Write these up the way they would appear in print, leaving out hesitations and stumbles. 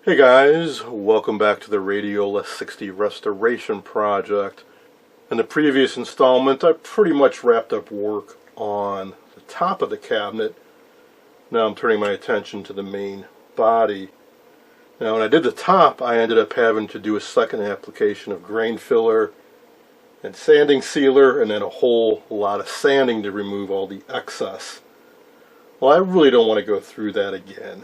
Hey guys, welcome back to the Radiola 60 restoration project. In the previous installment I pretty much wrapped up work on the top of the cabinet. Now I'm turning my attention to the main body. Now when I did the top I ended up having to do a second application of grain filler and sanding sealer and then a whole lot of sanding to remove all the excess. Well, I really don't want to go through that again.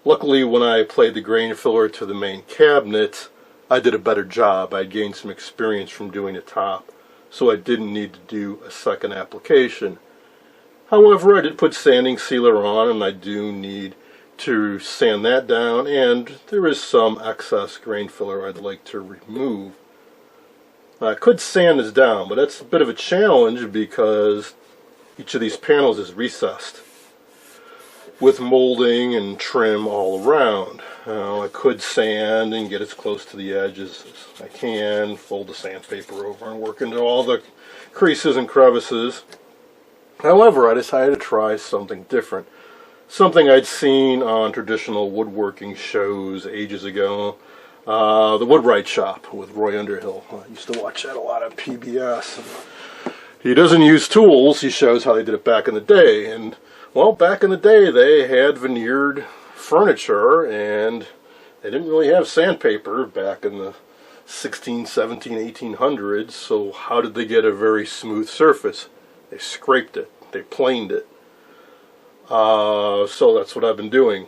Luckily, when I applied the grain filler to the main cabinet, I did a better job. I gained some experience from doing the top, so I didn't need to do a second application. However, I did put sanding sealer on, and I do need to sand that down, and there is some excess grain filler I'd like to remove. I could sand this down, but that's a bit of a challenge because each of these panels is recessed with molding and trim all around. I could sand and get as close to the edges as I can, fold the sandpaper over and work into all the creases and crevices. However, I decided to try something different. Something I'd seen on traditional woodworking shows ages ago. The Woodwright Shop with Roy Underhill. I used to watch that a lot on PBS. He doesn't use tools, he shows how they did it back in the day. And well, back in the day they had veneered furniture and they didn't really have sandpaper back in the 16, 17, 1800s, so how did they get a very smooth surface? They scraped it, they planed it. So that's what I've been doing.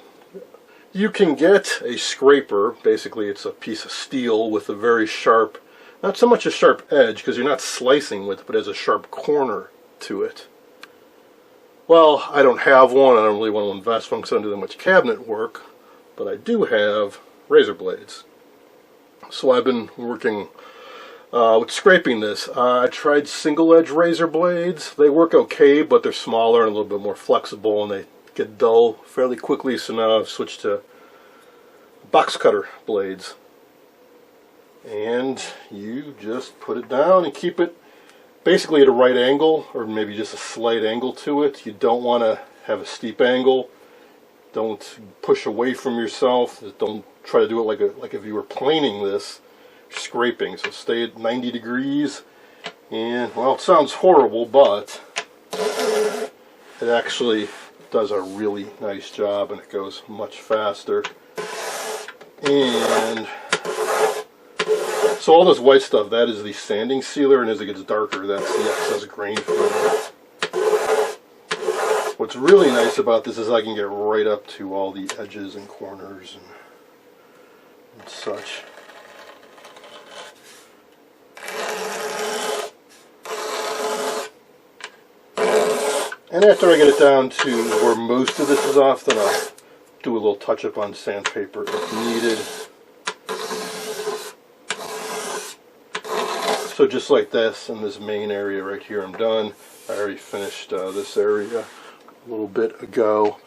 You can get a scraper, basically it's a piece of steel with a very sharp, not so much a sharp edge because you're not slicing with it, but it has a sharp corner to it. Well, I don't have one. I don't really want to invest one because I don't do that much cabinet work, but I do have razor blades. So I've been working with scraping this. I tried single edge razor blades. They work okay, but they're smaller and a little bit more flexible and they get dull fairly quickly, so now I've switched to box cutter blades. And you just put it down and keep it basically at a right angle, or maybe just a slight angle to it. You don't want to have a steep angle. Don't push away from yourself. Don't try to do it like if you were planing this, scraping. So stay at 90 degrees. And well, it sounds horrible, but it actually does a really nice job and it goes much faster. And so all this white stuff, that is the sanding sealer, and as it gets darker, that's the excess grain filler. What's really nice about this is I can get right up to all the edges and corners and such. And after I get it down to where most of this is off, then I'll do a little touch-up on sandpaper if needed. So just like this, in this main area right here, I'm done. I already finished this area a little bit ago.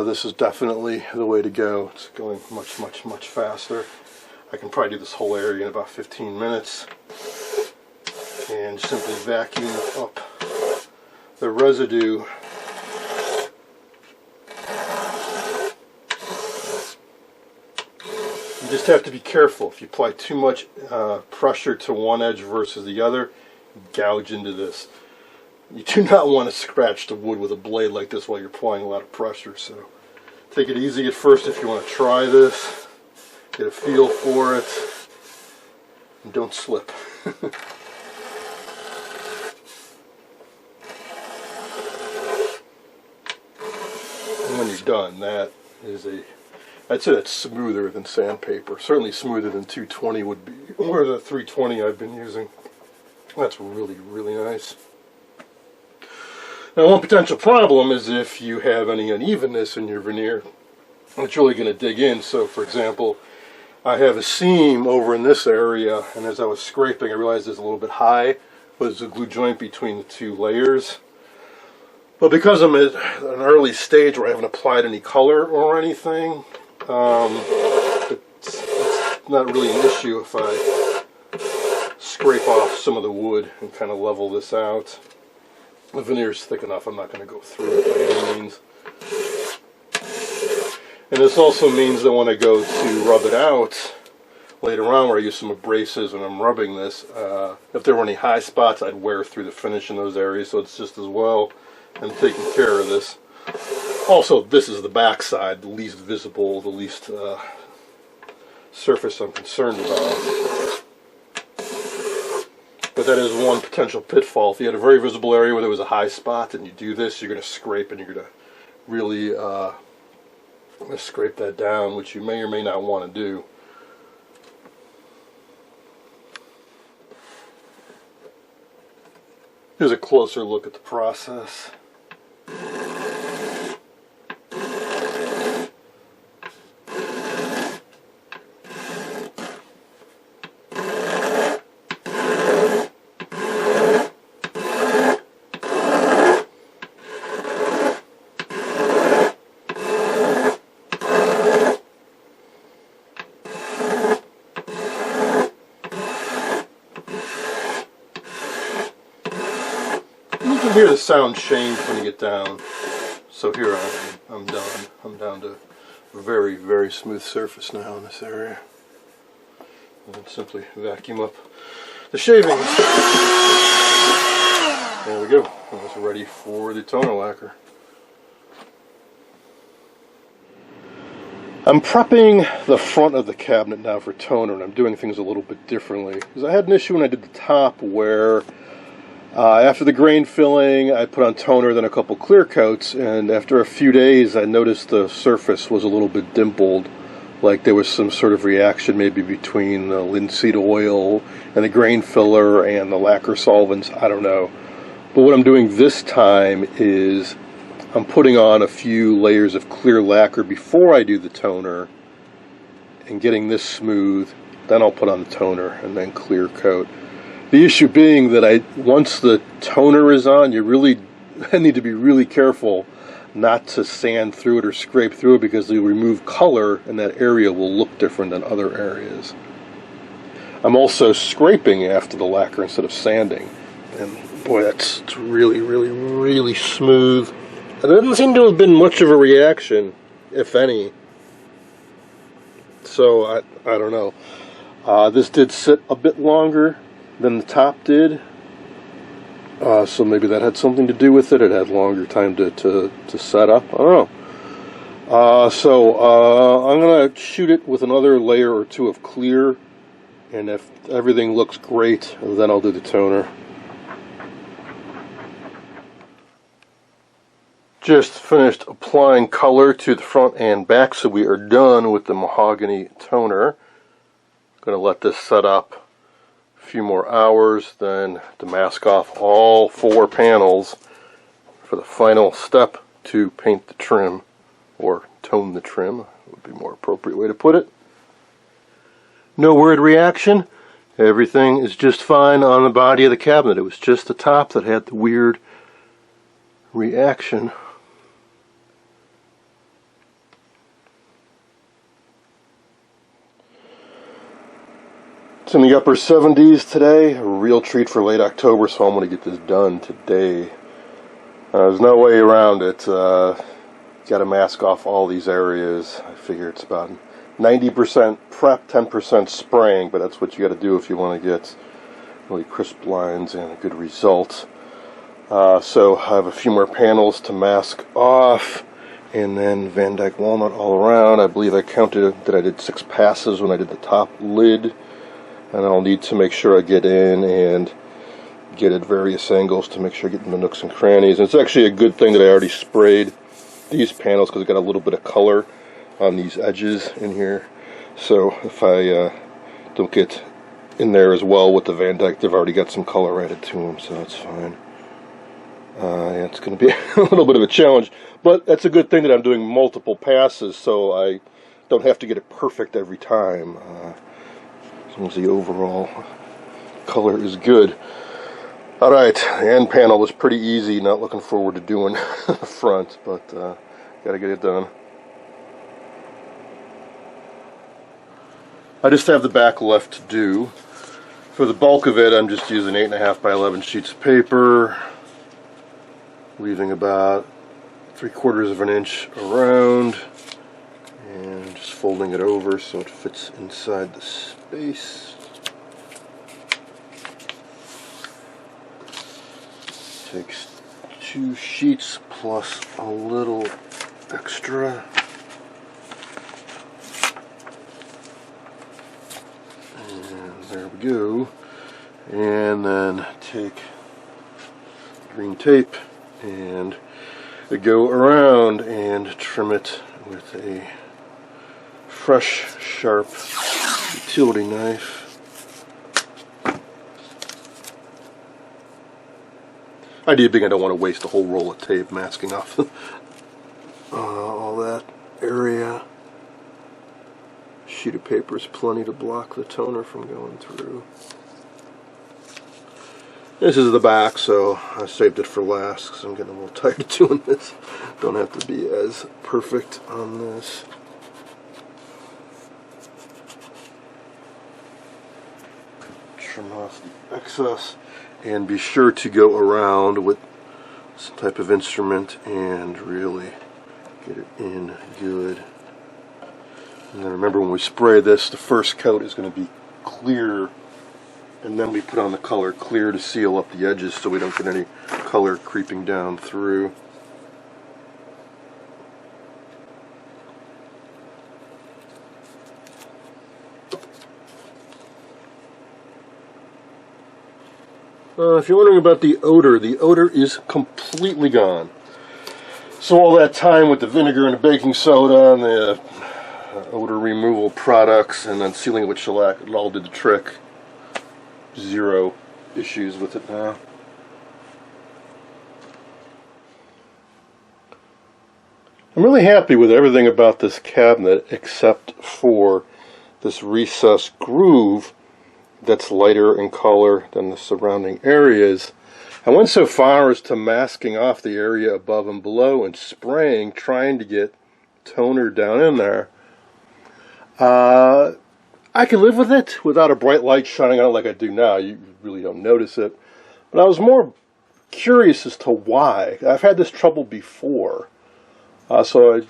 This is definitely the way to go. It's going much, much, much faster. I can probably do this whole area in about 15 minutes. And simply vacuum up the residue. You just have to be careful. If you apply too much pressure to one edge versus the other, gouge into this. You do not want to scratch the wood with a blade like this while you're applying a lot of pressure. So take it easy at first if you want to try this. Get a feel for it. And don't slip. And when you're done, that is I'd say that's smoother than sandpaper. Certainly smoother than 220 would be, or the 320 I've been using. That's really, really nice. Now, one potential problem is if you have any unevenness in your veneer, it's really going to dig in. So, for example, I have a seam over in this area, and as I was scraping, I realized it's a little bit high. Was a glue joint between the two layers. But because I'm at an early stage where I haven't applied any color or anything, it's not really an issue if I scrape off some of the wood and kind of level this out. The veneer is thick enough, I'm not going to go through it by any means. And this also means that when I go to rub it out later on, where I use some abrasives and I'm rubbing this, if there were any high spots, I'd wear through the finish in those areas, so it's just as well I'm taking care of this. Also, this is the back side, the least visible, the least surface I'm concerned about. But that is one potential pitfall. If you had a very visible area where there was a high spot and you do this, you're going to scrape and you're going to really scrape that down, which you may or may not want to do. Here's a closer look at the process. You can hear the sound change when you get down. So here I'm done. I'm down to a very, very smooth surface now in this area. And then simply vacuum up the shavings. There we go. It's ready for the toner lacquer. I'm prepping the front of the cabinet now for toner, and I'm doing things a little bit differently. Because I had an issue when I did the top where after the grain filling, I put on toner, then a couple clear coats, and after a few days I noticed the surface was a little bit dimpled, like there was some sort of reaction maybe between the linseed oil and the grain filler and the lacquer solvents, I don't know. But what I'm doing this time is I'm putting on a few layers of clear lacquer before I do the toner and getting this smooth, then I'll put on the toner and then clear coat. The issue being that once the toner is on, you really need to be really careful not to sand through it or scrape through it, because you remove color and that area will look different than other areas. I'm also scraping after the lacquer instead of sanding, and boy, it's really, really, really smooth. And there doesn't seem to have been much of a reaction, if any. So I don't know. This did sit a bit longer than the top did, so maybe that had something to do with it. It had longer time to set up. I don't know. So I'm gonna shoot it with another layer or two of clear, and if everything looks great, then I'll do the toner. Just finished applying color to the front and back, so we are done with the mahogany toner. Gonna let this set up a few more hours, then to mask off all 4 panels for the final step to paint the trim, or tone the trim would be a more appropriate way to put it. No word reaction. Everything is just fine on the body of the cabinet. It was just the top that had the weird reaction. It's in the upper 70s today, a real treat for late October, so I'm going to get this done today. There's no way around it. Got to mask off all these areas. I figure it's about 90% prep, 10% spraying, but that's what you got to do if you want to get really crisp lines and a good result. So I have a few more panels to mask off, and then Van Dyke walnut all around. I believe I counted that I did 6 passes when I did the top lid. And I'll need to make sure I get in and get at various angles to make sure I get in the nooks and crannies. And it's actually a good thing that I already sprayed these panels, because I got a little bit of color on these edges in here. So if I don't get in there as well with the Van Dyke, they've already got some color added to them, so that's fine. Yeah, it's going to be a little bit of a challenge, but that's a good thing that I'm doing multiple passes, so I don't have to get it perfect every time. As long as the overall color is good. Alright, the end panel was pretty easy. Not looking forward to doing the front, but gotta get it done. I just have the back left to do. For the bulk of it, I'm just using 8.5 by 11 sheets of paper, leaving about 3/4 of an inch around, folding it over so it fits inside the space. Takes 2 sheets plus a little extra. And there we go. And then take green tape and go around and trim it with a fresh, sharp utility knife. Idea being I don't want to waste a whole roll of tape masking off all that area. Sheet of paper is plenty to block the toner from going through. This is the back, so I saved it for last because I'm getting a little tired of doing this. Don't have to be as perfect on this. Trim off the excess. And be sure to go around with some type of instrument and really get it in good. And then remember, when we spray this, the first coat is going to be clear, and then we put on the color clear to seal up the edges so we don't get any color creeping down through. If you're wondering about the odor is completely gone. So all that time with the vinegar and the baking soda and the odor removal products and then sealing it with shellac, it all did the trick. 0 issues with it now. I'm really happy with everything about this cabinet except for this recessed groove that's lighter in color than the surrounding areas. I went so far as to masking off the area above and below and spraying, trying to get toner down in there. I can live with it without a bright light shining on it like I do now. You really don't notice it. But I was more curious as to why. I've had this trouble before. So I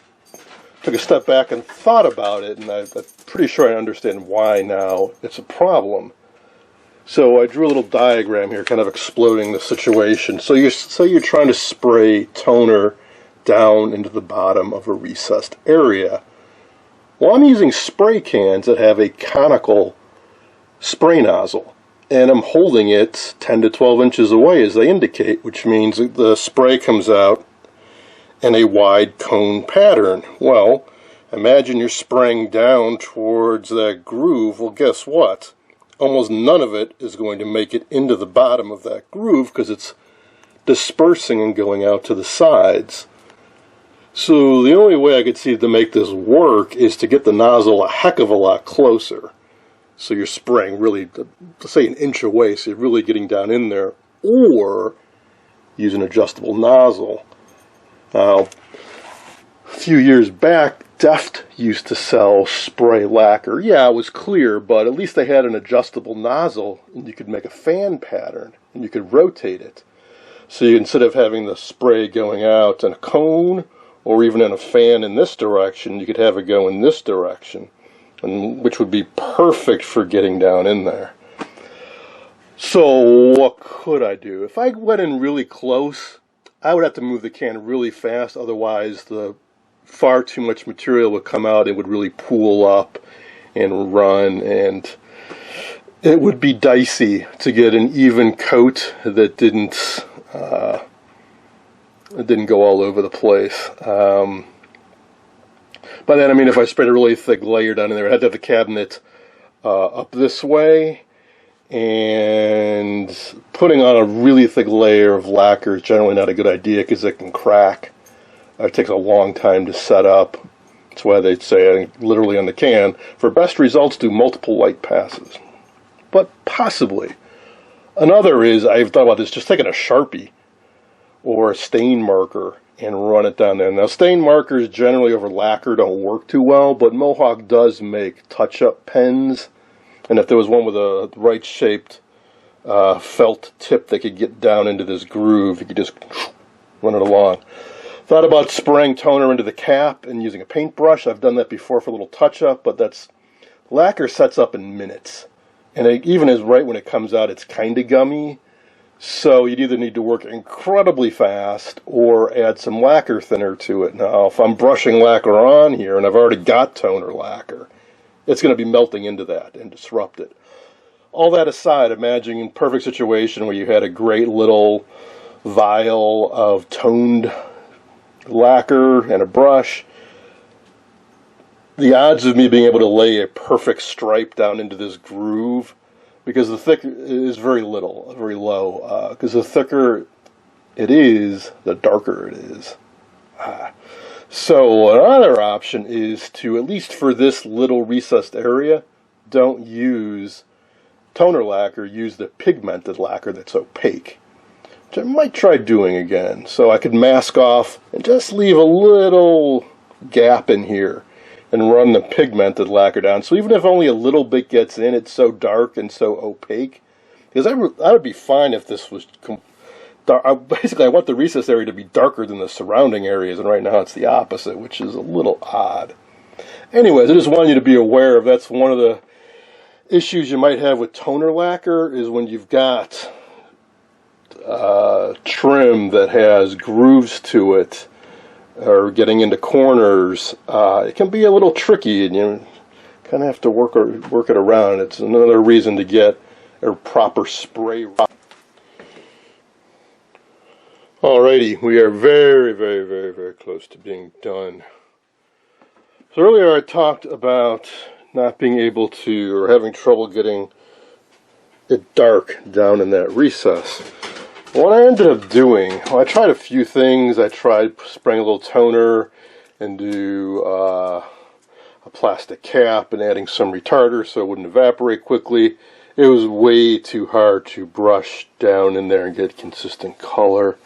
took a step back and thought about it, and I'm pretty sure I understand why now it's a problem. So I drew a little diagram here, kind of exploding the situation. So you're trying to spray toner down into the bottom of a recessed area. Well, I'm using spray cans that have a conical spray nozzle, and I'm holding it 10 to 12 inches away as they indicate, which means that the spray comes out in a wide cone pattern. Well, imagine you're spraying down towards that groove. Well, guess what? Almost none of it is going to make it into the bottom of that groove because it's dispersing and going out to the sides. So the only way I could see to make this work is to get the nozzle a heck of a lot closer. So you're spraying really, let's say, an inch away, so you're really getting down in there, or use an adjustable nozzle. Now, a few years back, Deft used to sell spray lacquer. Yeah, it was clear, but at least they had an adjustable nozzle, and you could make a fan pattern, and you could rotate it. So instead of having the spray going out in a cone, or even in a fan in this direction, you could have it go in this direction, and which would be perfect for getting down in there. So what could I do? If I went in really close, I would have to move the can really fast, otherwise the far too much material would come out. It would really pool up and run, and it would be dicey to get an even coat that didn't go all over the place. By then, I mean, if I sprayed a really thick layer down in there, I'd have to have the cabinet up this way, and putting on a really thick layer of lacquer is generally not a good idea because it can crack. It takes a long time to set up. That's why they'd say, I think, literally on the can, for best results, do multiple light passes. But possibly. Another is, I've thought about this, just taking a Sharpie or a stain marker and run it down there. Now, stain markers generally over lacquer don't work too well, but Mohawk does make touch-up pens. And if there was one with a right-shaped felt tip that could get down into this groove, you could just run it along. Thought about spraying toner into the cap and using a paintbrush. I've done that before for a little touch-up, but lacquer sets up in minutes. And it even is right when it comes out, it's kind of gummy. So you'd either need to work incredibly fast or add some lacquer thinner to it. Now, if I'm brushing lacquer on here and I've already got toner lacquer, it's going to be melting into that and disrupt it. All that aside, imagine a perfect situation where you had a great little vial of toned lacquer and a brush. The odds of me being able to lay a perfect stripe down into this groove, because the thick is very low, because the thicker it is, the darker it is. So another option is to, at least for this little recessed area, don't use toner lacquer, use the pigmented lacquer that's opaque, which I might try doing again. So I could mask off and just leave a little gap in here and run the pigmented lacquer down. So even if only a little bit gets in, it's so dark and so opaque. Because I would be fine if this was basically, I want the recess area to be darker than the surrounding areas, and right now it's the opposite, which is a little odd. Anyways, I just wanted you to be aware of that's one of the issues you might have with toner lacquer, is when you've got trim that has grooves to it, or getting into corners, it can be a little tricky, and you kind of have to work it around. It's another reason to get a proper spray. Alrighty, we are very, very, very, very close to being done. So earlier I talked about not being able to, or having trouble getting it dark down in that recess. What I ended up doing, well, I tried a few things. I tried spraying a little toner into a plastic cap and adding some retarder so it wouldn't evaporate quickly. It was way too hard to brush down in there and get consistent color.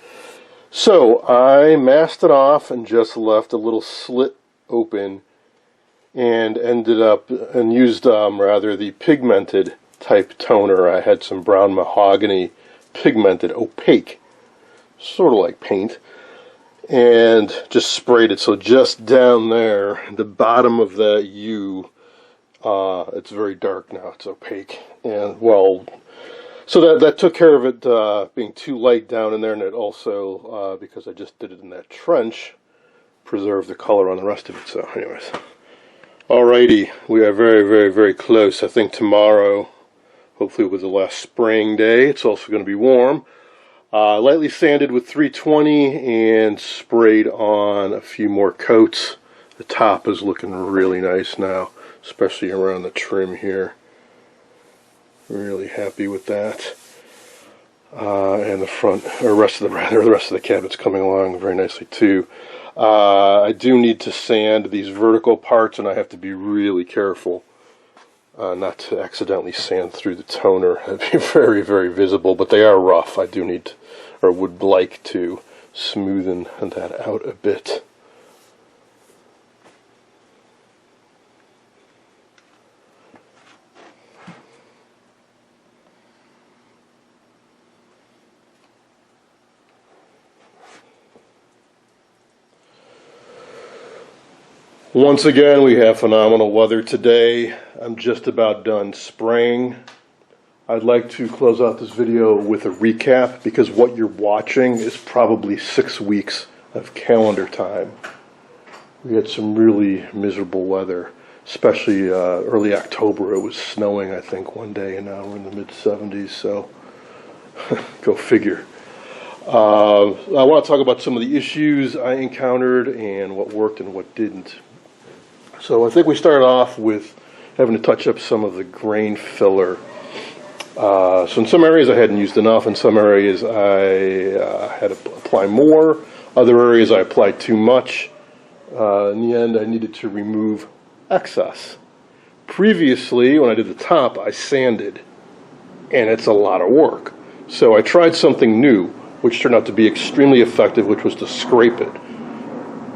So I masked it off and just left a little slit open, and ended up and used rather the pigmented type toner. I had some brown mahogany pigmented opaque, sort of like paint, and just sprayed it. So just down there, the bottom of that U, it's very dark now, it's opaque, and well, so that took care of it being too light down in there, and it also, because I just did it in that trench, preserved the color on the rest of it. So anyways, alrighty, we are very, very, very close. I think tomorrow, hopefully with the last spraying day, it's also going to be warm. Lightly sanded with 320 and sprayed on a few more coats. The top is looking really nice now, especially around the trim here. Really happy with that. And the front, or the rest of the cabinet's coming along very nicely too. I do need to sand these vertical parts, and I have to be really careful not to accidentally sand through the toner. It'd be very, very visible, but they are rough. I do need, or would like to, smoothen that out a bit. Once again, we have phenomenal weather today. I'm just about done spraying. I'd like to close out this video with a recap, because what you're watching is probably 6 weeks of calendar time. We had some really miserable weather, especially early October. It was snowing, I think, one day, and now we're in the mid-70s, so go figure. I want to talk about some of the issues I encountered and what worked and what didn't. So I think we started off with having to touch up some of the grain filler. So in some areas I hadn't used enough, in some areas I had to apply more, other areas I applied too much. In the end I needed to remove excess. Previously, when I did the top, I sanded, and it's a lot of work. So I tried something new, which turned out to be extremely effective, which was to scrape it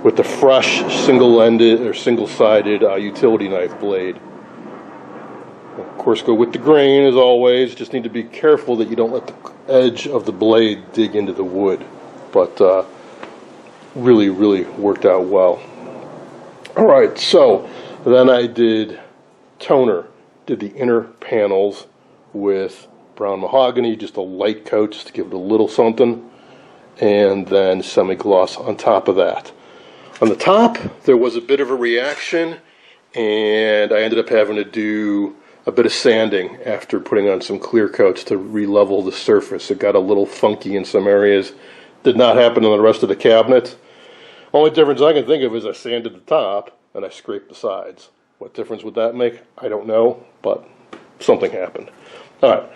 with the fresh single-ended or single-sided utility knife blade. Of course, go with the grain as always. Just need to be careful that you don't let the edge of the blade dig into the wood. But really worked out well. All right, so then I did toner, did the inner panels with brown mahogany, just a light coat just to give it a little something, and then semi-gloss on top of that. On the top, there was a bit of a reaction, and I ended up having to do a bit of sanding after putting on some clear coats to re-level the surface. It got a little funky in some areas. Did not happen on the rest of the cabinet. Only difference I can think of is I sanded the top and I scraped the sides. What difference would that make? I don't know, but something happened. All right.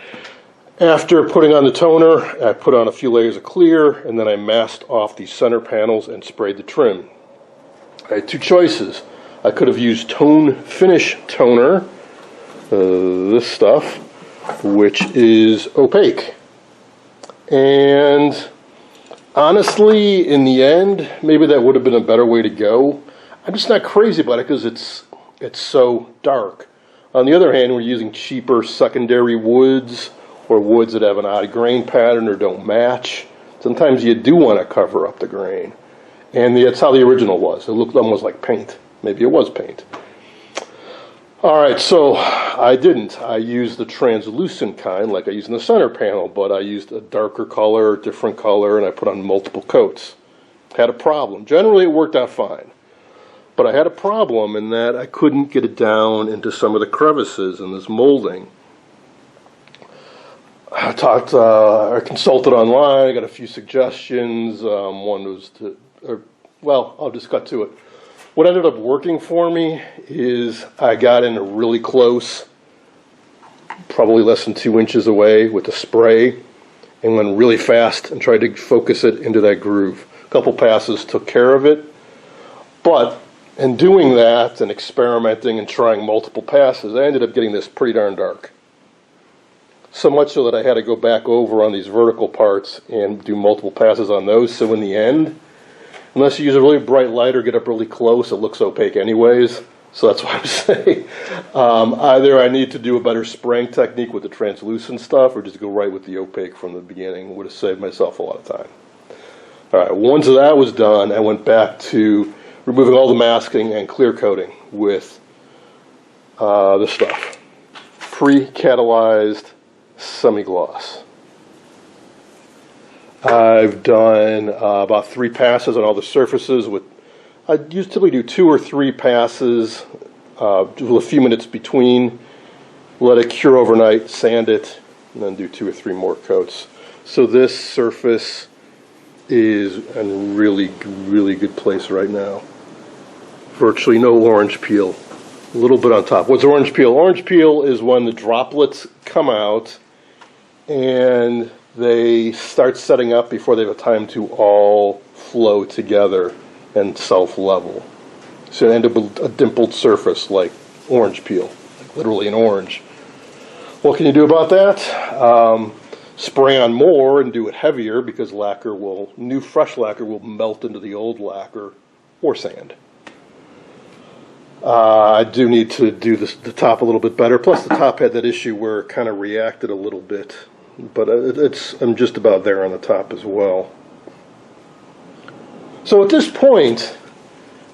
After putting on the toner, I put on a few layers of clear, and then I masked off the center panels and sprayed the trim. I had two choices. I could have used Tone Finish toner, this stuff, which is opaque. And honestly, in the end, maybe that would have been a better way to go. I'm just not crazy about it because it's so dark. On the other hand, we're using cheaper secondary woods or woods that have an odd grain pattern or don't match. Sometimes you do want to cover up the grain. And that's how the original was. It looked almost like paint. Maybe it was paint. All right, so I didn't. I used the translucent kind like I used in the center panel, but I used a darker color, different color, and I put on multiple coats. Had a problem. Generally, it worked out fine. But I had a problem in that I couldn't get it down into some of the crevices in this molding. I consulted online. I got a few suggestions. One was I'll just cut to it. What ended up working for me is I got in really close, probably less than 2 inches away with the spray, and went really fast and tried to focus it into that groove. A couple passes took care of it, but in doing that and experimenting and trying multiple passes, I ended up getting this pretty darn dark. So much so that I had to go back over on these vertical parts and do multiple passes on those. So in the end, unless you use a really bright light or get up really close, it looks opaque anyways. So that's why I'm saying either I need to do a better spraying technique with the translucent stuff or just go right with the opaque from the beginning. It would have saved myself a lot of time. All right, once that was done, I went back to removing all the masking and clear coating with this stuff. Pre-catalyzed semi-gloss. I've done about 3 passes on all the surfaces. I typically do 2 or 3 passes with a few minutes between, let it cure overnight, sand it, and then do 2 or 3 more coats. So this surface is in a really good place right now. Virtually no orange peel. A little bit on top. What's orange peel? Orange peel is when the droplets come out and they start setting up before they have time to all flow together and self-level. So they end up with a dimpled surface like orange peel, like literally an orange. What can you do about that? Spray on more and do it heavier because new fresh lacquer will melt into the old lacquer or sand. I do need to do the top a little bit better. Plus the top had that issue where it kind of reacted a little bit. But I'm just about there on the top as well. So at this point,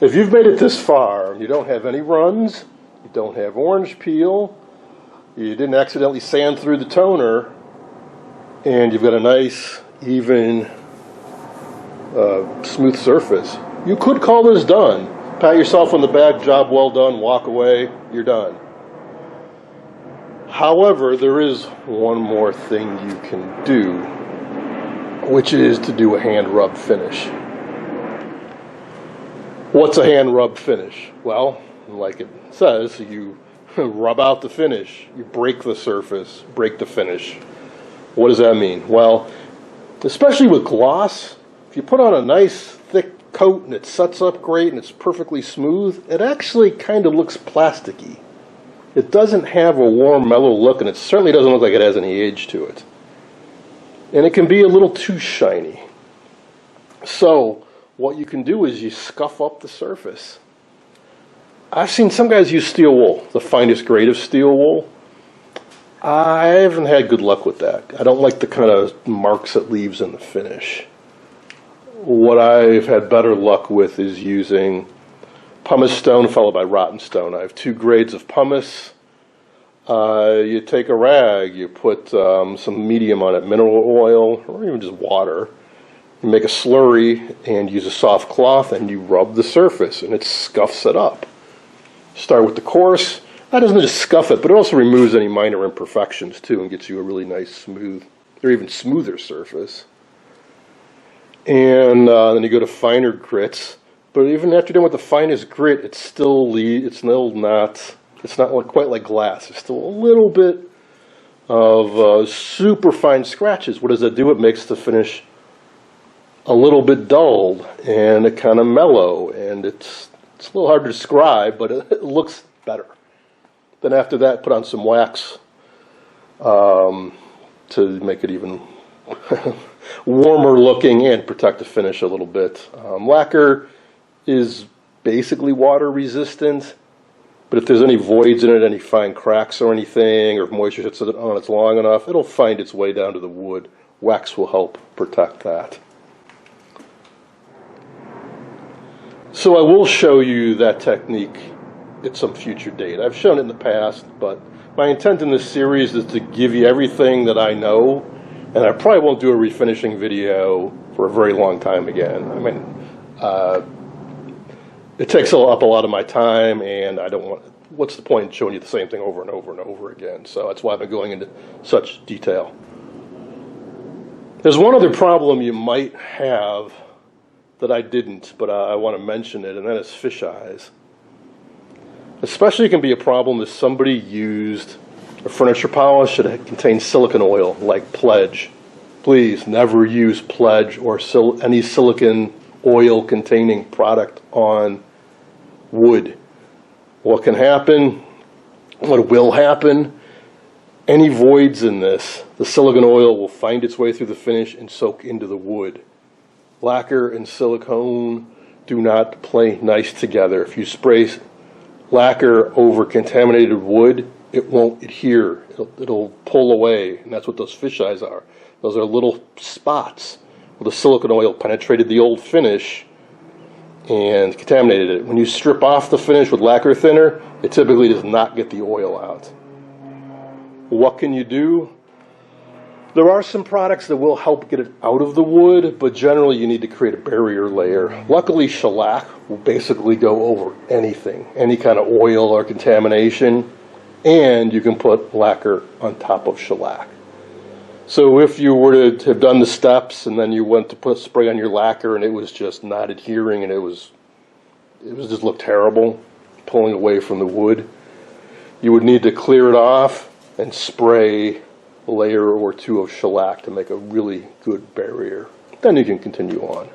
if you've made it this far, you don't have any runs, you don't have orange peel, you didn't accidentally sand through the toner, and you've got a nice, even, smooth surface, you could call this done. Pat yourself on the back, job well done, walk away, you're done. However, there is one more thing you can do, which is to do a hand rub finish. What's a hand rub finish? Well, like it says, you rub out the finish, you break the surface, break the finish. What does that mean? Well, especially with gloss, if you put on a nice thick coat and it sets up great and it's perfectly smooth, it actually kind of looks plasticky. It doesn't have a warm, mellow look, and it certainly doesn't look like it has any age to it. And it can be a little too shiny. So what you can do is you scuff up the surface. I've seen some guys use steel wool, the finest grade of steel wool. I haven't had good luck with that. I don't like the kind of marks it leaves in the finish. what I've had better luck with is using pumice stone followed by rotten stone. I have 2 grades of pumice. You take a rag, you put some medium on it, mineral oil, or even just water. You make a slurry and use a soft cloth and you rub the surface and it scuffs it up. Start with the coarse. That doesn't just scuff it, but it also removes any minor imperfections too and gets you a really nice smooth, or even smoother surface. And then you go to finer grits. But even after you're done with the finest grit, it's not quite like glass. There's still a little bit of super fine scratches. What does that do? It makes the finish a little bit dulled and it kind of mellow, and it's a little hard to describe, but it looks better. Then after that, put on some wax to make it even warmer looking and protect the finish a little bit. Lacquer is basically water resistant, but if there's any voids in it, any fine cracks or anything, or if moisture hits it on it long enough, it'll find its way down to the wood. Wax will help protect that. So I will show you that technique at some future date. I've shown it in the past, but my intent in this series is to give you everything that I know, and I probably won't do a refinishing video for a very long time again. I mean, it takes up a lot of my time, and I don't want, what's the point in showing you the same thing over and over and over again? So that's why I've been going into such detail. There's one other problem you might have that I didn't, but I want to mention it, and that is fish eyes. Especially can be a problem if somebody used a furniture polish that contains silicone oil, like Pledge. Please never use Pledge or any silicone oil containing product on wood. What can happen, what will happen, any voids in this, the silicone oil will find its way through the finish and soak into the wood. Lacquer and silicone do not play nice together. If you spray lacquer over contaminated wood, it won't adhere. It'll pull away, and that's what those fish eyes are. Those are little spots where the silicone oil penetrated the old finish and contaminated it. When you strip off the finish with lacquer thinner, it typically does not get the oil out. What can you do? There are some products that will help get it out of the wood, but generally you need to create a barrier layer. Luckily, shellac will basically go over anything, any kind of oil or contamination, and you can put lacquer on top of shellac. So if you were to have done the steps and then you went to put spray on your lacquer and it was just not adhering and it just looked terrible, pulling away from the wood, you would need to clear it off and spray a layer or 2 of shellac to make a really good barrier. Then you can continue on.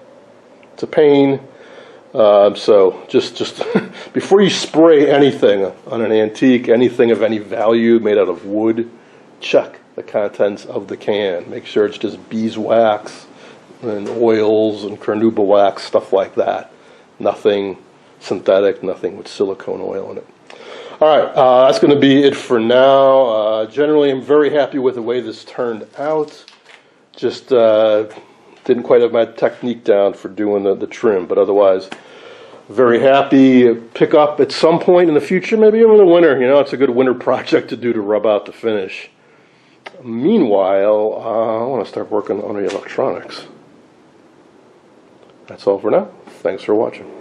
It's a pain, so just before you spray anything on an antique, anything of any value made out of wood, check the contents of the can. Make sure it's just beeswax and oils and carnauba wax, stuff like that. Nothing synthetic, nothing with silicone oil in it. All right, that's going to be it for now. Generally, I'm very happy with the way this turned out. Just didn't quite have my technique down for doing the trim, but otherwise, very happy. Pick up at some point in the future, maybe over the winter. You know, it's a good winter project to do to rub out the finish. Meanwhile, I want to start working on the electronics. That's all for now. Thanks for watching.